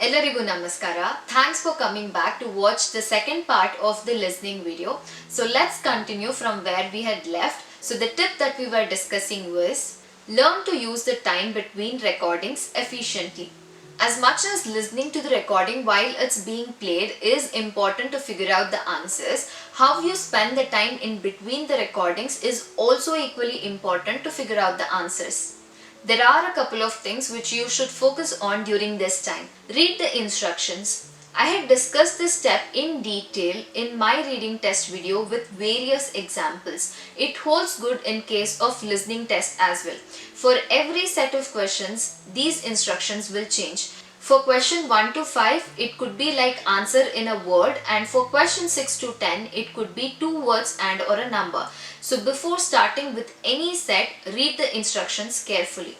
Ellarigu Namaskara. Thanks for coming back to watch the second part of the listening video. So let's continue from where we had left. So the tip that we were discussing was learn to use the time between recordings efficiently. As much as listening to the recording while it's being played is important to figure out the answers, how you spend the time in between the recordings is also equally important to figure out the answers. There are a couple of things which you should focus on during this time. Read the instructions. I had discussed this step in detail in my reading test video with various examples. It holds good in case of listening test as well. For every set of questions, these instructions will change. For question 1 to 5, it could be like answer in a word, and for question 6 to 10, it could be 2 words and or a number. So before starting with any set, read the instructions carefully.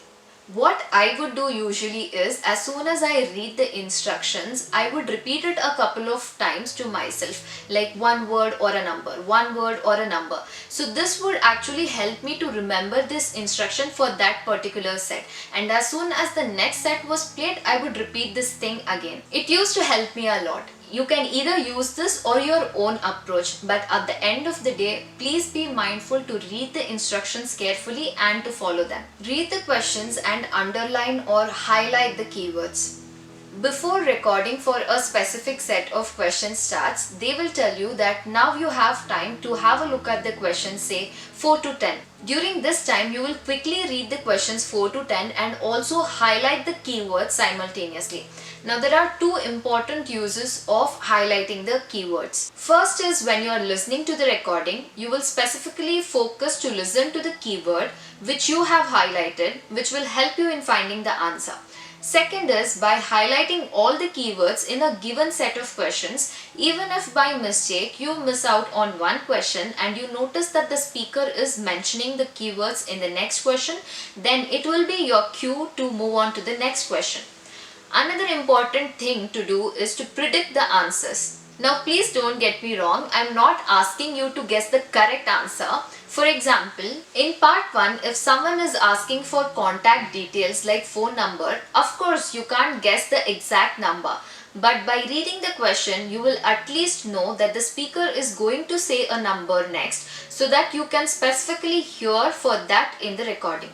What I would do usually is, as soon as I read the instructions, I would repeat it a couple of times to myself, like one word or a number, one word or a number. So this would actually help me to remember this instruction for that particular set. And as soon as the next set was played, I would repeat this thing again. It used to help me a lot. You can either use this or your own approach, but at the end of the day, please be mindful to read the instructions carefully and to follow them. Read the questions and underline or highlight the keywords. Before recording for a specific set of questions starts, they will tell you that now you have time to have a look at the questions, say 4 to 10. During this time, you will quickly read the questions 4 to 10 and also highlight the keywords simultaneously. Now there are two important uses of highlighting the keywords. First is when you are listening to the recording, you will specifically focus to listen to the keyword which you have highlighted, which will help you in finding the answer. Second is by highlighting all the keywords in a given set of questions. Even if by mistake you miss out on one question and you notice that the speaker is mentioning the keywords in the next question, then it will be your cue to move on to the next question. Another important thing to do is to predict the answers. Now please don't get me wrong, I am not asking you to guess the correct answer. For example, in part 1, if someone is asking for contact details like phone number, of course you can't guess the exact number. But by reading the question, you will at least know that the speaker is going to say a number next, so that you can specifically hear for that in the recording.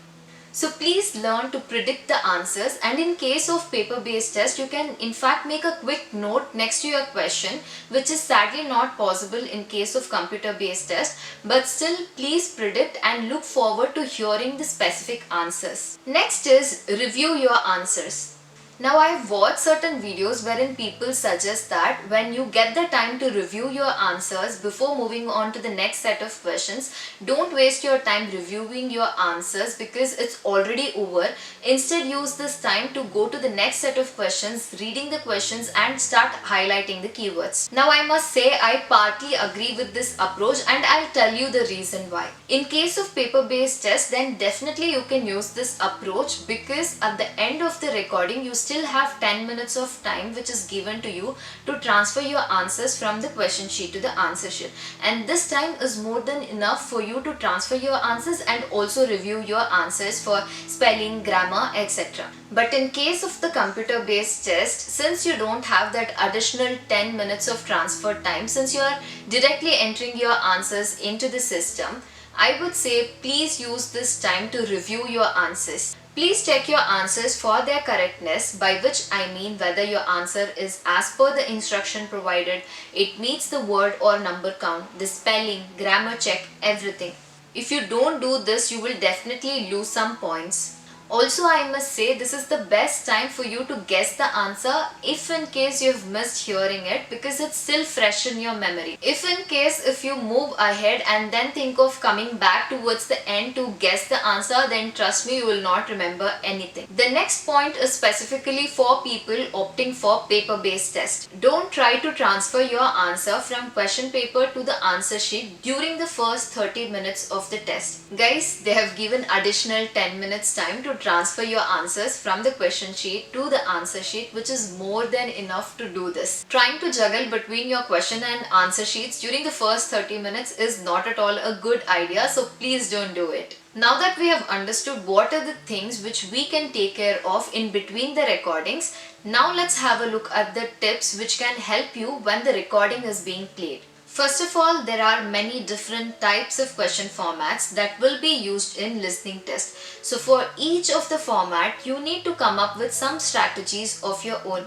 So please learn to predict the answers, and in case of paper-based test, you can in fact make a quick note next to your question, which is sadly not possible in case of computer-based test, but still please predict and look forward to hearing the specific answers. Next is review your answers. Now I have watched certain videos wherein people suggest that when you get the time to review your answers before moving on to the next set of questions, don't waste your time reviewing your answers because it's already over. Instead, use this time to go to the next set of questions, reading the questions and start highlighting the keywords. Now I must say I partly agree with this approach, and I'll tell you the reason why. In case of paper-based test, then definitely you can use this approach because at the end of the recording, you still have 10 minutes of time which is given to you to transfer your answers from the question sheet to the answer sheet, and this time is more than enough for you to transfer your answers and also review your answers for spelling, grammar, etc. But in case of the computer based test, since you don't have that additional 10 minutes of transfer time, since you are directly entering your answers into the system, I would say please use this time to review your answers. Please check your answers for their correctness, by which I mean whether your answer is as per the instruction provided, it meets the word or number count, the spelling, grammar check, everything. If you don't do this, you will definitely lose some points. Also, I must say this is the best time for you to guess the answer if in case you have missed hearing it, because it's still fresh in your memory. If you move ahead and then think of coming back towards the end to guess the answer, then trust me, you will not remember anything. The next point is specifically for people opting for paper-based test. Don't try to transfer your answer from question paper to the answer sheet during the first 30 minutes of the test. Guys, they have given additional 10 minutes time to transfer your answers from the question sheet to the answer sheet, which is more than enough to do this. Trying to juggle between your question and answer sheets during the first 30 minutes is not at all a good idea, so please don't do it. Now that we have understood what are the things which we can take care of in between the recordings, Now let's have a look at the tips which can help you when the recording is being played. First of all, there are many different types of question formats that will be used in listening test. So for each of the format, you need to come up with some strategies of your own.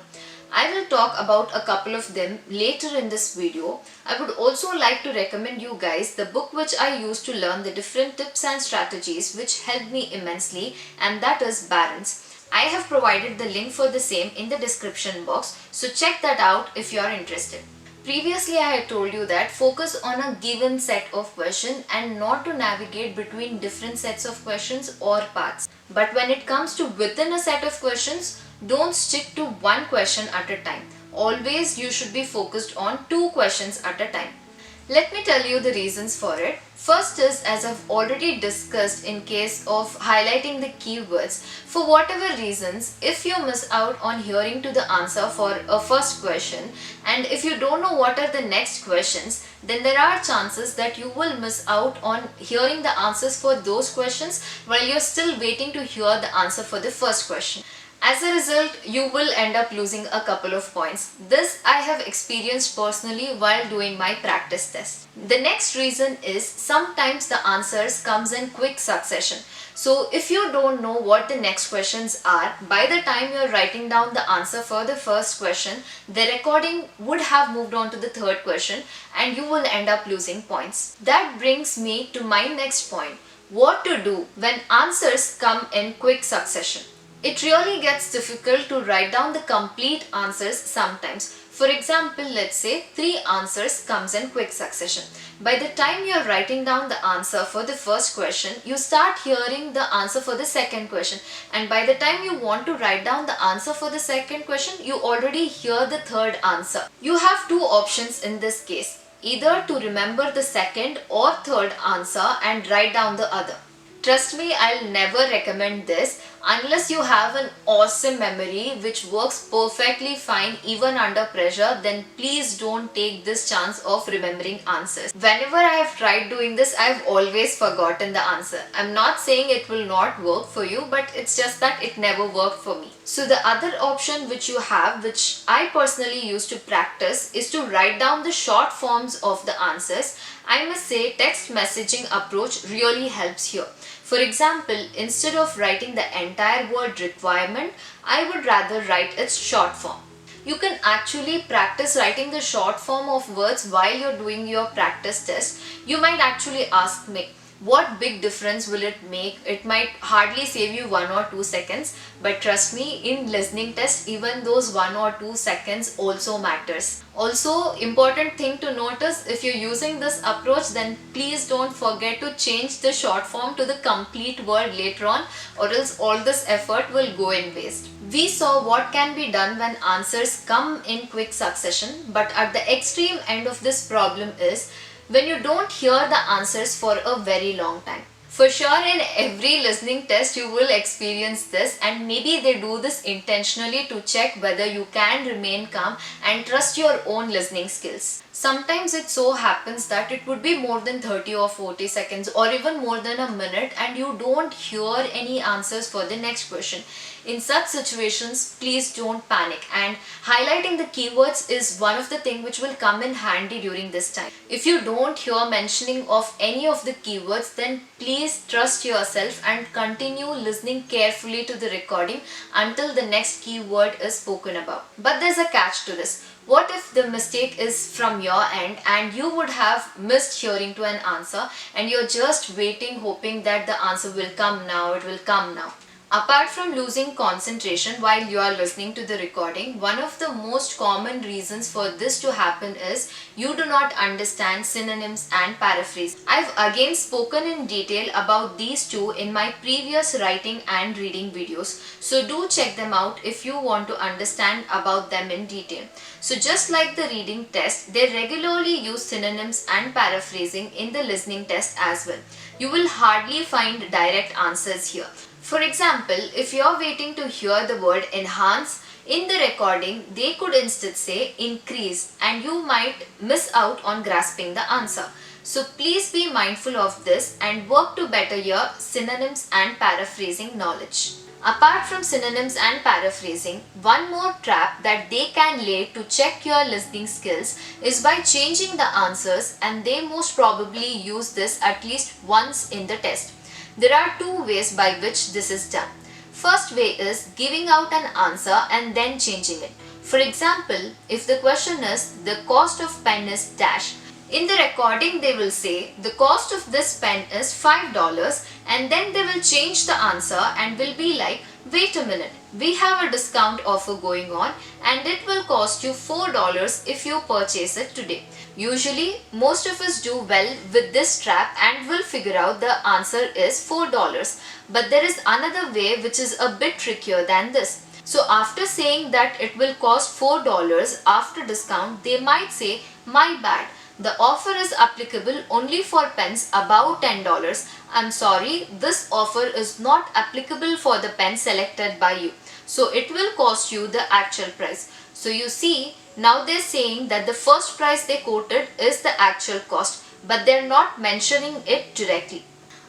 I will talk about a couple of them later in this video. I would also like to recommend you guys the book which I used to learn the different tips and strategies which helped me immensely, and that is Barron's. I have provided the link for the same in the description box, so check that out if you are interested. Previously, I had told you that focus on a given set of questions and not to navigate between different sets of questions or paths. But when it comes to within a set of questions, don't stick to one question at a time. Always you should be focused on two questions at a time. Let me tell you the reasons for it. First is, as I've already discussed in case of highlighting the keywords, for whatever reasons, if you miss out on hearing to the answer for a first question and if you don't know what are the next questions, then there are chances that you will miss out on hearing the answers for those questions while you're still waiting to hear the answer for the first question. As a result, you will end up losing a couple of points. This I have experienced personally while doing my practice test. The next reason is sometimes the answers comes in quick succession. So if you don't know what the next questions are, by the time you're writing down the answer for the first question, the recording would have moved on to the third question and you will end up losing points. That brings me to my next point. What to do when answers come in quick succession. It really gets difficult to write down the complete answers sometimes. For example, let's say 3 answers comes in quick succession. By the time you are writing down the answer for the first question, you start hearing the answer for the second question. And by the time you want to write down the answer for the second question, you already hear the third answer. You have two options in this case. Either to remember the second or third answer and write down the other. Trust me, I'll never recommend this unless you have an awesome memory which works perfectly fine even under pressure. Then please don't take this chance of remembering answers. Whenever I have tried doing this, I've always forgotten the answer. I'm not saying it will not work for you, but it's just that it never worked for me. So the other option which you have, which I personally used to practice, is to write down the short forms of the answers. I must say text messaging approach really helps here. For example, instead of writing the entire word requirement, I would rather write its short form. You can actually practice writing the short form of words while you're doing your practice test. You might actually ask me, what big difference will it make? It might hardly save you 1 or 2 seconds, but trust me, in listening test, even those 1 or 2 seconds also matters. Also, important thing to notice, if you're using this approach, then please don't forget to change the short form to the complete word later on, or else all this effort will go in waste. We saw what can be done when answers come in quick succession, but at the extreme end of this problem is when you don't hear the answers for a very long time. For sure, in every listening test you will experience this, and maybe they do this intentionally to check whether you can remain calm and trust your own listening skills. Sometimes it so happens that it would be more than 30 or 40 seconds or even more than a minute and you don't hear any answers for the next question. In such situations, please don't panic, and highlighting the keywords is one of the things which will come in handy during this time. If you don't hear mentioning of any of the keywords, then please trust yourself and continue listening carefully to the recording until the next keyword is spoken about. But there's a catch to this. What if the mistake is from your end and you would have missed hearing to an answer and you're just waiting hoping that the answer will come now, it will come now. Apart from losing concentration while you are listening to the recording, one of the most common reasons for this to happen is you do not understand synonyms and paraphrase. I've again spoken in detail about these two in my previous writing and reading videos, so do check them out if you want to understand about them in detail. So just like the reading test, they regularly use synonyms and paraphrasing in the listening test as well. You will hardly find direct answers here. For example, if you're waiting to hear the word enhance, in the recording they could instead say increase and you might miss out on grasping the answer. So please be mindful of this and work to better your synonyms and paraphrasing knowledge. Apart from synonyms and paraphrasing, one more trap that they can lay to check your listening skills is by changing the answers, and they most probably use this at least once in the test. There are two ways by which this is done. First way is giving out an answer and then changing it. For example, if the question is the cost of pen is dash, in the recording they will say the cost of this pen is $5, and then they will change the answer and will be like, wait a minute, we have a discount offer going on and it will cost you $4 if you purchase it today. Usually most of us do well with this trap and will figure out the answer is $4. But there is another way which is a bit trickier than this. So after saying that it will cost $4 after discount, they might say, my bad, the offer is applicable only for pens above $10. I'm sorry, this offer is not applicable for the pen selected by you. So it will cost you the actual price. So you see, now they're saying that the first price they quoted is the actual cost, but they're not mentioning it directly.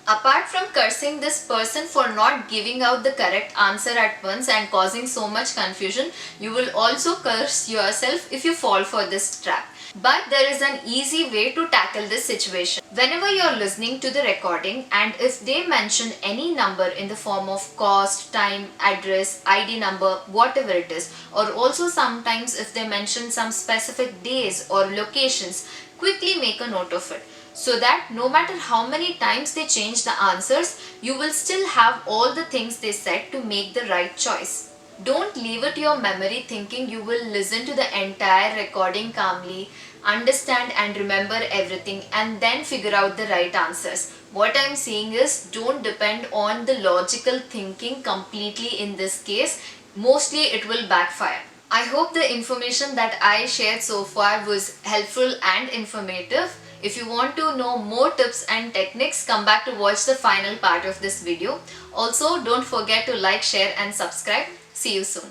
Apart from cursing this person for not giving out the correct answer at once and causing so much confusion, you will also curse yourself if you fall for this trap. But there is an easy way to tackle this situation. Whenever you are listening to the recording and if they mention any number in the form of cost, time, address, ID number, whatever it is, or also sometimes if they mention some specific days or locations, quickly make a note of it, so that no matter how many times they change the answers, you will still have all the things they said to make the right choice. Don't leave it to your memory thinking you will listen to the entire recording calmly, understand and remember everything and then figure out the right answers. What I am saying is, don't depend on the logical thinking completely in this case. Mostly it will backfire. I hope the information that I shared so far was helpful and informative. If you want to know more tips and techniques, come back to watch the final part of this video. Also, don't forget to like, share and subscribe. See you soon.